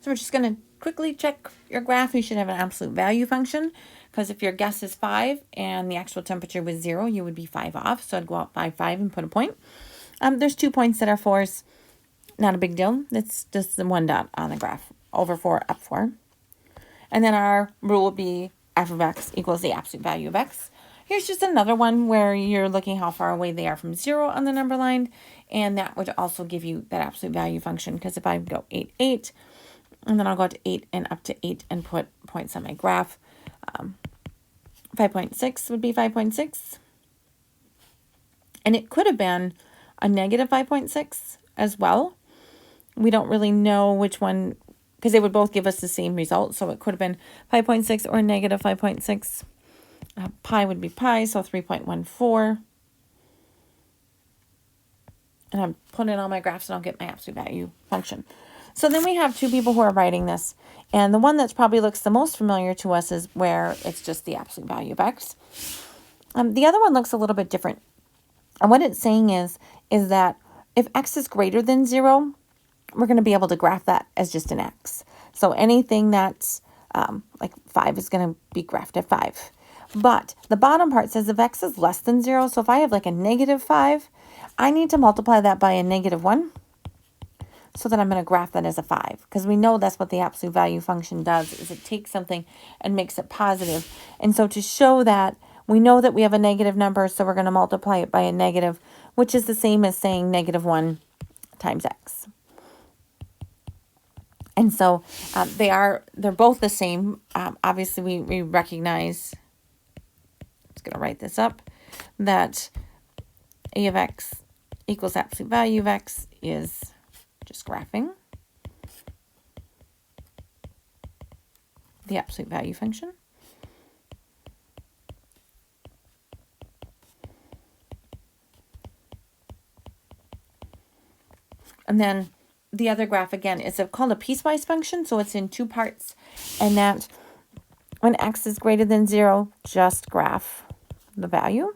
So we're just going to quickly check your graph. You should have an absolute value function, because if your guess is 5 and the actual temperature was 0, you would be 5 off. So I'd go out by 5 and put a point. There's 2 points that are 4s. Not a big deal. It's just the 1 dot on the graph. Over 4, up 4. And then our rule would be f of x equals the absolute value of x. Here's just another one where you're looking how far away they are from 0 on the number line. And that would also give you that absolute value function. Because if I go 8, 8, and then I'll go to 8 and up to 8 and put points on my graph. 5.6 would be 5.6. And it could have been a negative 5.6 as well. We don't really know which one, because they would both give us the same result. So it could have been 5.6 or negative 5.6. Pi would be pi, so 3.14. And I'm putting it on my graphs and I'll get my absolute value function. So then we have 2 people who are writing this. And the one that probably looks the most familiar to us is where it's just the absolute value of x. The other one looks a little bit different. And what it's saying is that if x is greater than 0, we're going to be able to graph that as just an x. So anything that's like 5 is going to be graphed at 5. But the bottom part says if x is less than 0, so if I have like a negative 5, I need to multiply that by a negative 1 so that I'm going to graph that as a 5. Because we know that's what the absolute value function does, is it takes something and makes it positive. And so to show that, we know that we have a negative number, so we're going to multiply it by a negative, which is the same as saying negative 1 times x. And so they're both the same. Obviously, we recognize, I'm just going to write this up, that a of x equals absolute value of x is just graphing the absolute value function. And then the other graph, again, is called a piecewise function, so it's in 2 parts. And that when x is greater than 0, just graph the value.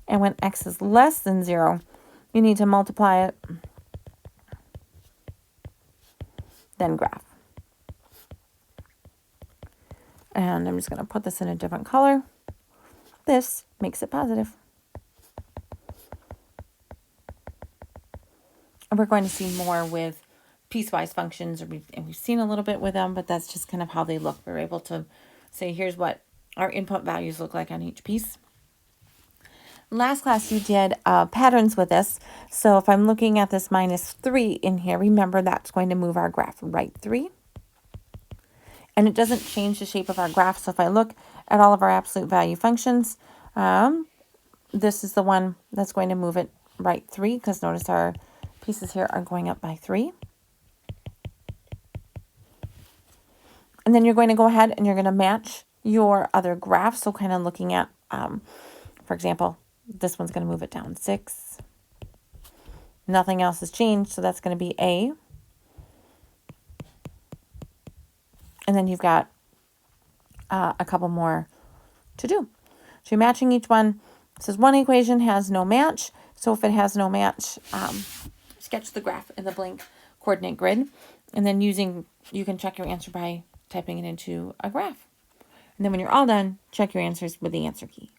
And when x is less than 0, you need to multiply it, then graph. And I'm just going to put this in a different color. This makes it positive. And we're going to see more with piecewise functions, and we've seen a little bit with them, but that's just kind of how they look. We're able to say, here's what our input values look like on each piece. Last class you did patterns with this. So if I'm looking at this -3 in here, remember that's going to move our graph right 3. And it doesn't change the shape of our graph. So if I look at all of our absolute value functions, this is the one that's going to move it right 3, because notice our pieces here are going up by 3. And then you're going to go ahead and you're going to match your other graph. So kind of looking at, for example, this one's going to move it down 6. Nothing else has changed, so that's going to be A. And then you've got a couple more to do. So you're matching each one. It says one equation has no match. So if it has no match, sketch the graph in the blank coordinate grid. And then you can check your answer by typing it into a graph. And then when you're all done, check your answers with the answer key.